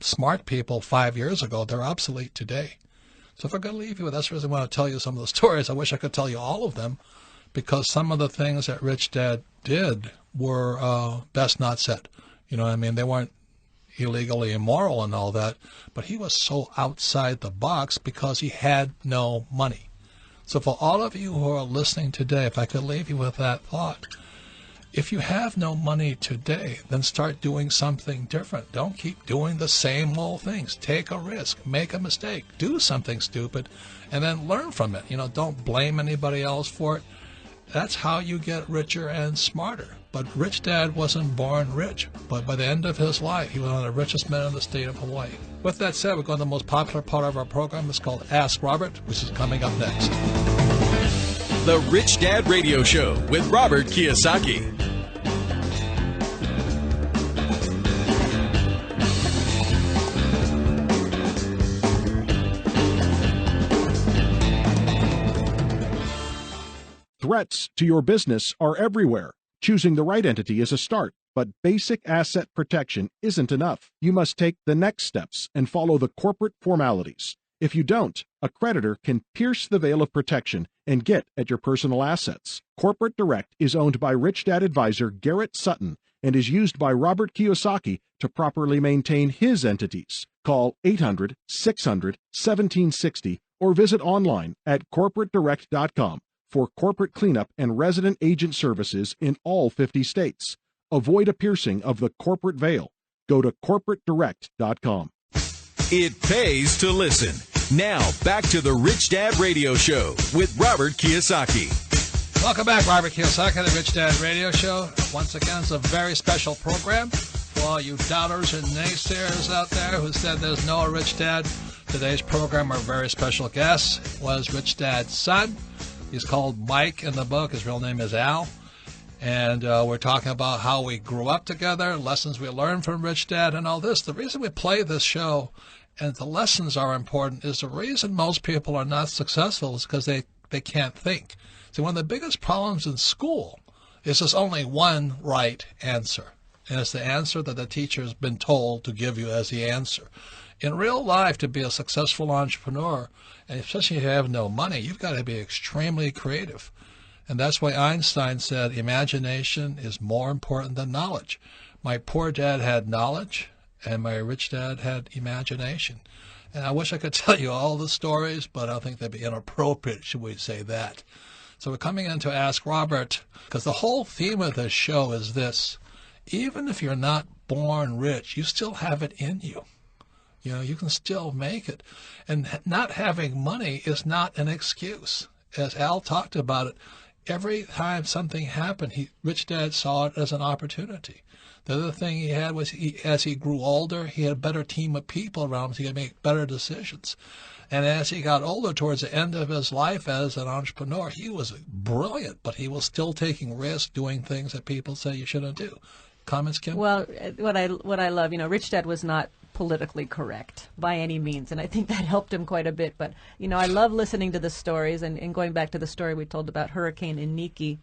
smart people 5 years ago, they're obsolete today. So if I could leave you with, that's the reason I want to tell you some of the stories. I wish I could tell you all of them, because some of the things that Rich Dad did were best not said. They weren't illegally immoral and all that, but he was so outside the box because he had no money. So for all of you who are listening today, if I could leave you with that thought, if you have no money today, then start doing something different. Don't keep doing the same old things. Take a risk, make a mistake, do something stupid, and then learn from it. Don't blame anybody else for it. That's how you get richer and smarter. But Rich Dad wasn't born rich, but by the end of his life, he was one of the richest men in the state of Hawaii. With that said, we're going to the most popular part of our program. It's called Ask Robert, which is coming up next. The Rich Dad Radio Show with Robert Kiyosaki. Threats to your business are everywhere. Choosing the right entity is a start, but basic asset protection isn't enough. You must take the next steps and follow the corporate formalities. If you don't, a creditor can pierce the veil of protection and get at your personal assets. Corporate Direct is owned by Rich Dad advisor Garrett Sutton and is used by Robert Kiyosaki to properly maintain his entities. Call 800-600-1760 or visit online at corporatedirect.com. for corporate cleanup and resident agent services in all 50 states. Avoid a piercing of the corporate veil. Go to corporatedirect.com. It pays to listen. Now, back to the Rich Dad Radio Show with Robert Kiyosaki. Welcome back, Robert Kiyosaki, the Rich Dad Radio Show. Once again, it's a very special program for all you doubters and naysayers out there who said there's no Rich Dad. Today's program, our very special guest was Rich Dad's son. He's called Mike in the book. His real name is Al. And we're talking about how we grew up together, lessons we learned from Rich Dad, and all this. The reason we play this show and the lessons are important is the reason most people are not successful is because they can't think. See, one of the biggest problems in school is there's only one right answer. And it's the answer that the teacher has been told to give you as the answer. In real life, to be a successful entrepreneur, and especially if you have no money, you've got to be extremely creative. And that's why Einstein said imagination is more important than knowledge. My poor dad had knowledge, and my rich dad had imagination. And I wish I could tell you all the stories, but I don't think they'd be inappropriate, should we say that. So we're coming in to Ask Robert, because the whole theme of this show is this. Even if you're not born rich, you still have it in you. You can still make it. And not having money is not an excuse. As Al talked about it, every time something happened, Rich Dad saw it as an opportunity. The other thing he had was as he grew older, he had a better team of people around him so he could make better decisions. And as he got older, towards the end of his life as an entrepreneur, he was brilliant, but he was still taking risks, doing things that people say you shouldn't do. Comments, Kim? Well, what I love, Rich Dad was not politically correct by any means, and I think that helped him quite a bit. But I love listening to the stories, and going back to the story we told about Hurricane Iniki.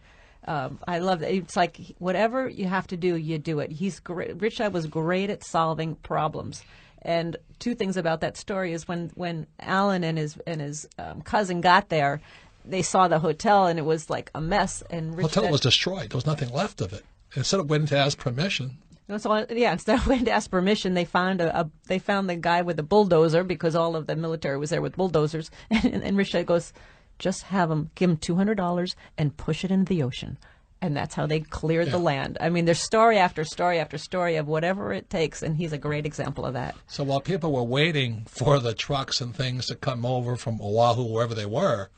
I love that. It's like whatever you have to do, you do it. He's great. Rich Dad was great at solving problems. And two things about that story is when Alan and his cousin got there, they saw the hotel and it was like a mess. And Rich hotel Dad, was destroyed. There was nothing left of it. Instead of waiting to ask permission. Instead of waiting to ask permission, they found they found the guy with the bulldozer because all of the military was there with bulldozers. And Rich Dad goes, just give him $200 and push it into the ocean. And that's how they cleared the land. I mean, there's story after story after story of whatever it takes, and he's a great example of that. So while people were waiting for the trucks and things to come over from Oahu, wherever they were,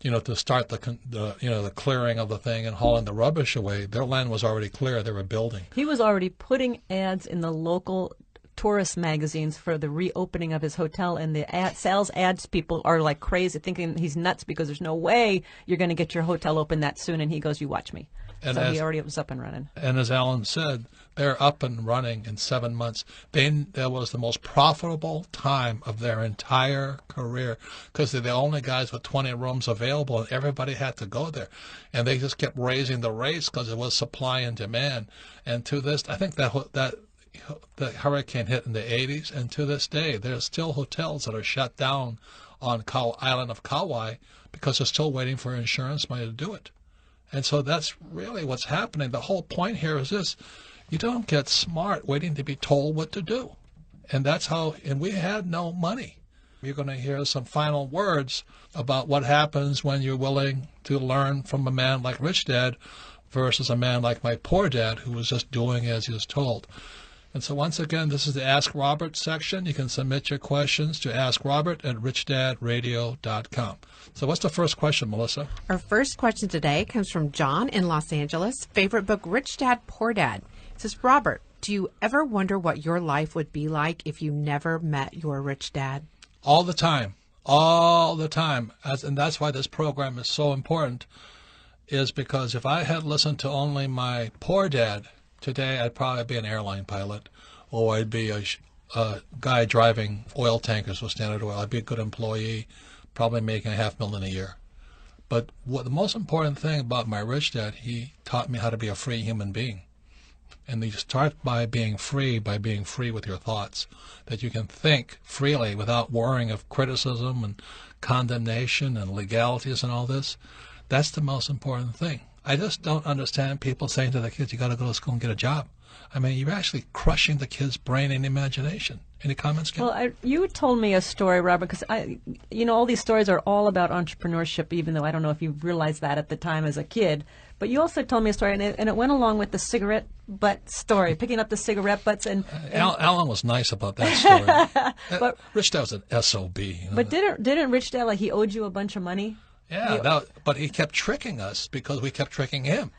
to start the clearing of the thing and hauling the rubbish away, their land was already clear. They were building. He was already putting ads in the local tourist magazines for the reopening of his hotel, and the sales ads people are like crazy, thinking he's nuts because there's no way you're going to get your hotel open that soon. And he goes, "You watch me." And so he already was up and running. And as Alan said, they're up and running in 7 months. That was the most profitable time of their entire career because they're the only guys with 20 rooms available, and everybody had to go there. And they just kept raising the rates because it was supply and demand. And to this, I think that the hurricane hit in the 80s, and to this day, there's still hotels that are shut down on island of Kauai because they're still waiting for insurance money to do it. And so that's really what's happening. The whole point here is this: you don't get smart waiting to be told what to do. And that's how, and we had no money. You're going to hear some final words about what happens when you're willing to learn from a man like Rich Dad versus a man like my poor dad who was just doing as he was told. And so once again, this is the Ask Robert section. You can submit your questions to AskRobert@richdadradio.com. So what's the first question, Melissa? Our first question today comes from John in Los Angeles. Favorite book, Rich Dad, Poor Dad. It says, Robert, do you ever wonder what your life would be like if you never met your rich dad? All the time. All the time. And that's why this program is so important, is because if I had listened to only my poor dad, today I'd probably be an airline pilot, or I'd be a guy driving oil tankers with Standard Oil. I'd be a good employee, probably making $500,000 a year. But the most important thing about my rich dad, he taught me how to be a free human being. And you start by being free with your thoughts, that you can think freely without worrying of criticism and condemnation and legalities and all this. That's the most important thing. I just don't understand people saying to the kids, you got to go to school and get a job. I mean, you're actually crushing the kid's brain and imagination. Any comments, Kim? Well, you told me a story, Robert, because all these stories are all about entrepreneurship, even though I don't know if you realized that at the time as a kid. But you also told me a story, and it went along with the cigarette butt story, picking up the cigarette butts. And Alan was nice about that story. But Rich Dad was an SOB. But didn't Rich Dad, like, he owed you a bunch of money? Yeah, but he kept tricking us because we kept tricking him.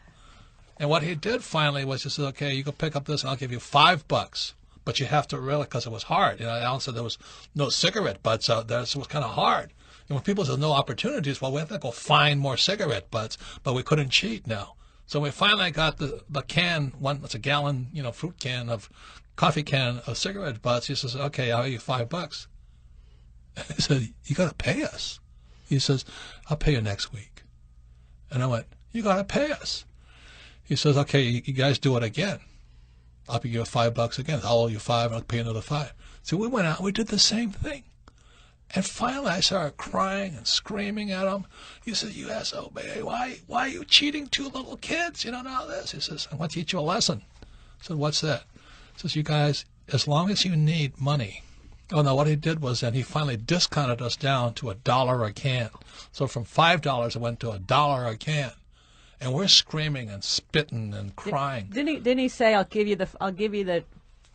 And what he did finally was he said, okay, you go pick up this and I'll give you $5. But you have to really, because it was hard. Alan said there was no cigarette butts out there, so it was kind of hard. And when people said no opportunities, well, we have to go find more cigarette butts, but we couldn't cheat now. So we finally got the can, it's a gallon, fruit can coffee can of cigarette butts. He says, okay, I'll owe you $5. And he said, you got to pay us. He says, I'll pay you next week. And I went, you got to pay us. He says, okay, you guys do it again. I'll give you $5 again. I'll owe you $5 and I'll pay you another $5. So we went out and we did the same thing. And finally I started crying and screaming at him. He said, you SOB, why are you cheating two little kids? You don't know this. He says, I want to teach you a lesson. I said, what's that? He says, you guys, as long as you need money. Oh, no, what he did was then he finally discounted us down to $1 a can. So from $5 it went to $1 a can. And we're screaming and spitting and crying. Didn't he say, I'll give you the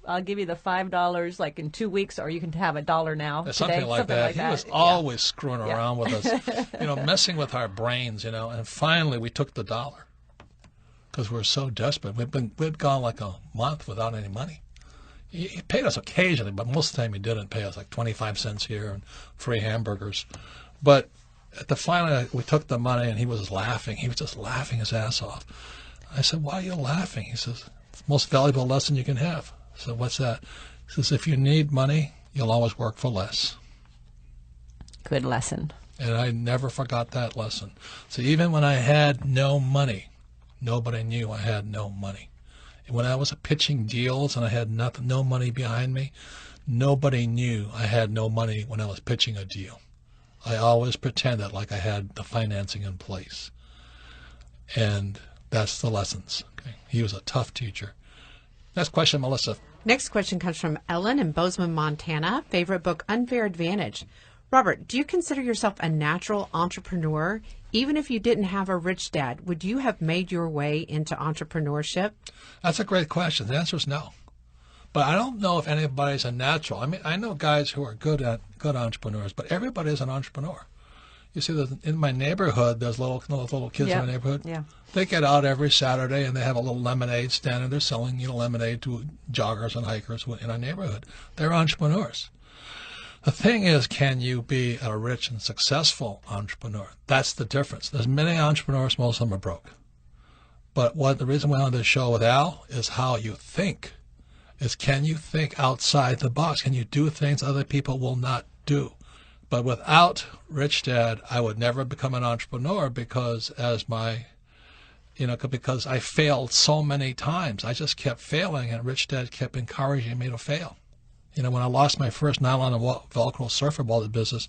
$5 like in 2 weeks, or you can have $1 now? Something like that. He was always screwing around with us, messing with our brains, And finally, we took the $1 because we were so desperate. We'd gone like a month without any money. He paid us occasionally, but most of the time he didn't pay us, like 25 cents here and free hamburgers. But at the final, we took the money, and he was laughing. He was just laughing his ass off. I said, why are you laughing? He says, it's the most valuable lesson you can have. I said, what's that? He says, if you need money, you'll always work for less. Good lesson. And I never forgot that lesson. So even when I had no money, nobody knew I had no money. And when I was pitching deals and I had no money behind me, nobody knew I had no money when I was pitching a deal. I always pretended like I had the financing in place. And that's the lessons. Okay? He was a tough teacher. Next question, Melissa. Next question comes from Ellen in Bozeman, Montana. Favorite book, Unfair Advantage. Robert, do you consider yourself a natural entrepreneur? Even if you didn't have a rich dad, would you have made your way into entrepreneurship? That's a great question. The answer is no. But I don't know if anybody's a natural. I mean, I know guys who are good entrepreneurs, but everybody is an entrepreneur. You see, in my neighborhood, there's little kids in my neighborhood. Yeah. They get out every Saturday and they have a little lemonade stand and they're selling lemonade to joggers and hikers in our neighborhood. They're entrepreneurs. The thing is, can you be a rich and successful entrepreneur? That's the difference. There's many entrepreneurs, most of them are broke. But the reason we're on this show with Al is how you think. Is can you think outside the box? Can you do things other people will not do? But without Rich Dad, I would never become an entrepreneur because because I failed so many times. I just kept failing, and Rich Dad kept encouraging me to fail. When I lost my first nylon and Velcro surfer ball business,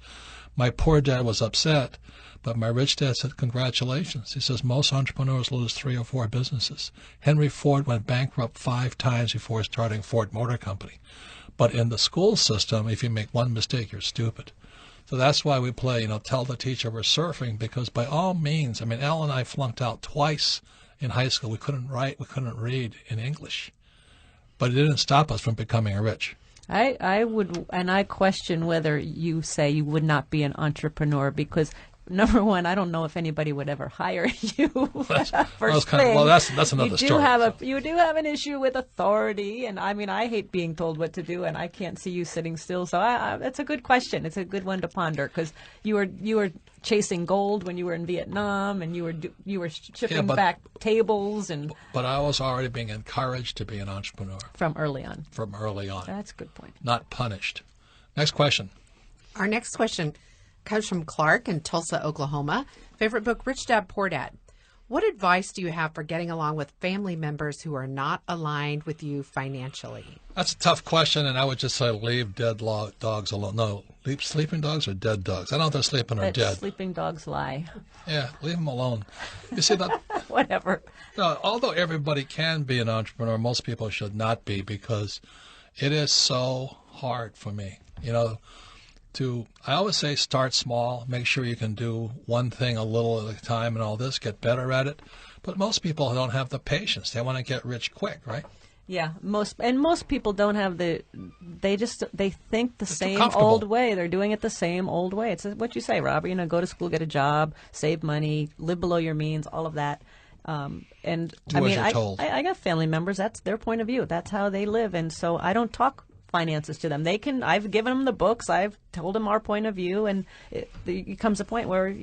my poor dad was upset, but my rich dad said, congratulations. He says, most entrepreneurs lose 3 or 4 businesses. Henry Ford went bankrupt 5 times before starting Ford Motor Company. But in the school system, if you make one mistake, you're stupid. So that's why we play, tell the teacher we're surfing, because by all means, Al and I flunked out twice in high school. We couldn't write, we couldn't read in English. But it didn't stop us from becoming rich. I would, and I question whether you say you would not be an entrepreneur because, number one, I don't know if anybody would ever hire you. That's another story. You do have an issue with authority, and I hate being told what to do, and I can't see you sitting still. So that's a good question. It's a good one to ponder because you were chasing gold when you were in Vietnam, and you were shipping back tables and. But I was already being encouraged to be an entrepreneur from early on. That's a good point. Not punished. Next question. Our next question comes from Clark in Tulsa, Oklahoma. Favorite book, Rich Dad, Poor Dad. What advice do you have for getting along with family members who are not aligned with you financially? That's a tough question, and I would just say leave dead dogs alone. No, leave sleeping dogs or dead dogs. I don't know if they're sleeping or dead. Sleeping dogs lie. Yeah, leave them alone. You see that? Whatever. No, although everybody can be an entrepreneur, most people should not be because it is so hard for me. I always say start small, make sure you can do one thing a little at a time and all this, get better at it. But most people don't have the patience. They want to get rich quick, right? Yeah, most people don't have they think the same old way. They're doing it the same old way. It's what you say, Robert, go to school, get a job, save money, live below your means, all of that. And I got family members, that's their point of view. That's how they live. And so I don't talk finances to them. I've given them the books. I've told them our point of view, and it comes a point where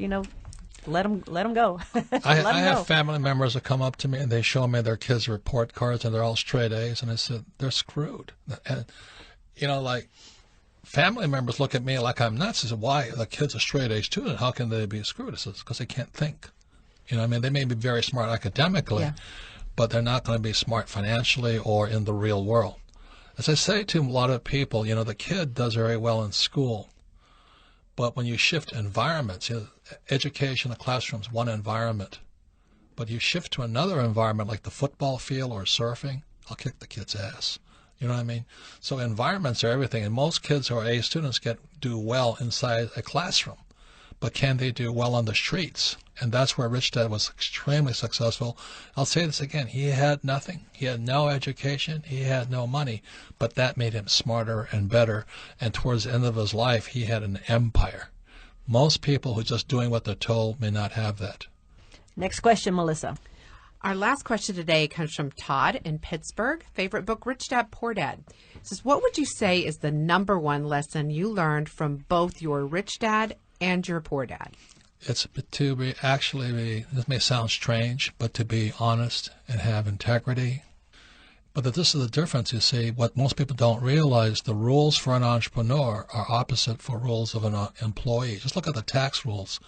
let them go. I have family members that come up to me and they show me their kids' report cards and they're all straight A's, and I said they're screwed. And family members look at me like I'm nuts. I said, why? The kids are straight A's too, and how can they be screwed? I said, because they can't think. They may be very smart academically, but they're not going to be smart financially or in the real world. As I say to a lot of people, the kid does very well in school, but when you shift environments, education, the classroom's one environment, but you shift to another environment like the football field or surfing, I'll kick the kid's ass. You know what I mean? So environments are everything, and most kids who are A students do well inside a classroom, but can they do well on the streets? And that's where Rich Dad was extremely successful. I'll say this again. He had nothing. He had no education. He had no money. But that made him smarter and better. And towards the end of his life, he had an empire. Most people who are just doing what they're told may not have that. Next question, Melissa. Our last question today comes from Todd in Pittsburgh. Favorite book, Rich Dad, Poor Dad. It says, what would you say is the number one lesson you learned from both your rich dad and your poor dad? It's to be this may sound strange, but to be honest and have integrity. But this is the difference, you see. What most people don't realize, the rules for an entrepreneur are opposite for rules of an employee. Just look at the tax rules.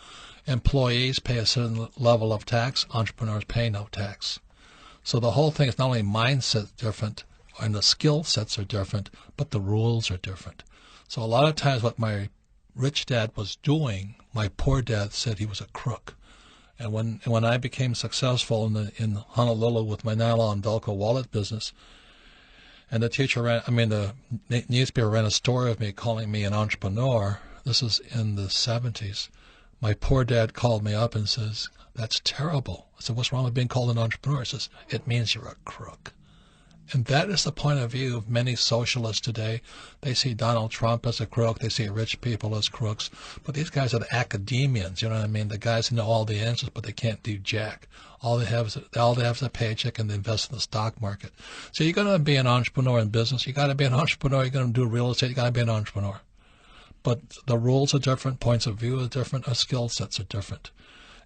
Employees pay a certain level of tax. Entrepreneurs pay no tax. So the whole thing is not only mindset different, and the skill sets are different, but the rules are different. So a lot of times what my rich dad was doing, my poor dad said he was a crook. And when I became successful in Honolulu with my nylon Velcro wallet business, and the newspaper ran a story of me calling me an entrepreneur. This is in the 70s. My poor dad called me up and says, "That's terrible." I said, "What's wrong with being called an entrepreneur?" He says, "It means you're a crook." And that is the point of view of many socialists today. They see Donald Trump as a crook. They see rich people as crooks. But these guys are the academians, you know what I mean? The guys who know all the answers, but they can't do jack. All they have is a paycheck, and they invest in the stock market. So you're going to be an entrepreneur in business. You got to be an entrepreneur. You're going to do real estate. You got to be an entrepreneur. But the rules are different. Points of view are different. Our skill sets are different.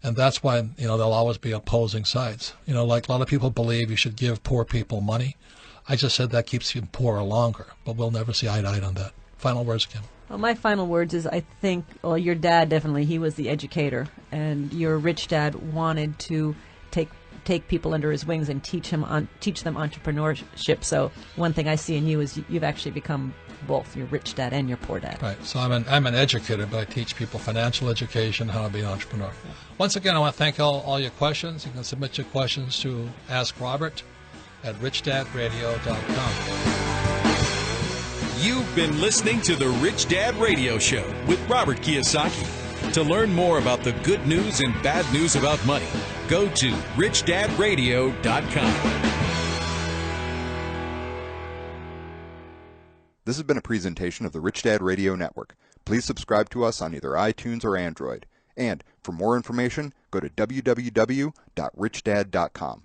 And that's why, there'll always be opposing sides. Like a lot of people believe you should give poor people money. I just said that keeps you poorer longer, but we'll never see eye to eye on that. Final words, Kim. Well, my final words is I think, your dad definitely, he was the educator, and your rich dad wanted to take people under his wings and teach them entrepreneurship. So one thing I see in you is you've actually become both your rich dad and your poor dad. Right. So I'm an educator, but I teach people financial education, how to be an entrepreneur. Yeah. Once again, I want to thank all your questions. You can submit your questions to Ask Robert at richdadradio.com. You've been listening to the Rich Dad Radio Show with Robert Kiyosaki. To learn more about the good news and bad news about money, go to richdadradio.com. This has been a presentation of the Rich Dad Radio Network. Please subscribe to us on either iTunes or Android. And for more information, go to www.richdad.com.